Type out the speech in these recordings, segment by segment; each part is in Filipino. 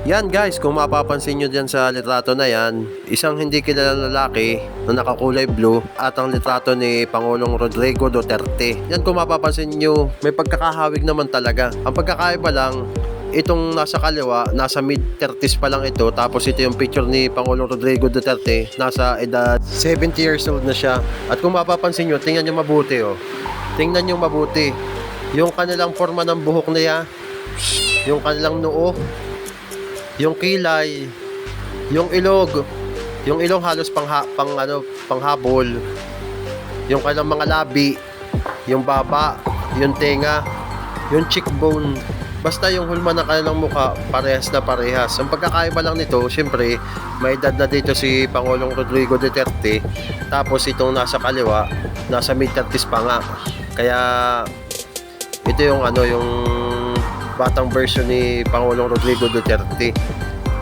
Yan guys, kung mapapansin nyo dyan sa litrato na yan, isang hindi kilalang lalaki na nakakulay blue at ang litrato ni Pangulong Rodrigo Duterte. Yan kung mapapansin nyo, may pagkakahawig naman talaga. Ang pagkakaiba lang, itong nasa kaliwa, nasa mid-30s pa lang ito, tapos ito yung picture ni Pangulong Rodrigo Duterte, nasa edad 70 years old na siya. At kung mapapansin nyo, tingnan nyo mabuti oh. Tingnan nyo mabuti. Yung kanilang forma ng buhok niya, yung kanilang noo, yung kilay, yung ilong halos panghabol, yung kanilang mga labi, yung baba, yung tenga, yung cheekbone, basta yung hulma ng kanilang mukha, parehas na parehas. Ang pagkakaiba lang nito, syempre, may edad na dito si Pangulong Rodrigo Duterte, tapos itong nasa kaliwa, nasa mid-30s pa nga. Kaya, ito yung yung batang version ni Pangulong Rodrigo Duterte.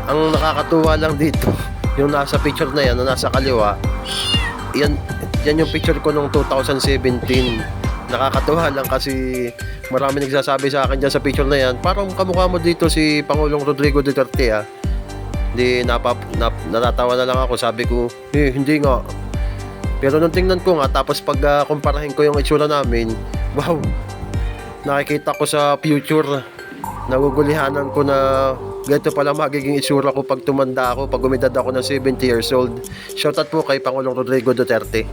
Ang nakakatuwa lang dito, yung nasa picture na yan, na nasa kaliwa, yan yung picture ko noong 2017. Nakakatuwa lang kasi marami nagsasabi sa akin dyan sa picture na yan, parang kamukha mo dito si Pangulong Rodrigo Duterte ah. Di natatawa na lang ako, sabi ko, hindi nga. Pero nung tingnan ko nga, tapos pag kumparahin ko yung itsura namin, wow, nakikita ko sa future, nagugulihanan ko na ganito pala magiging itsura ko pag tumanda ako, pag umedad ako ng 70 years old. Shoutout po kay Pangulong Rodrigo Duterte.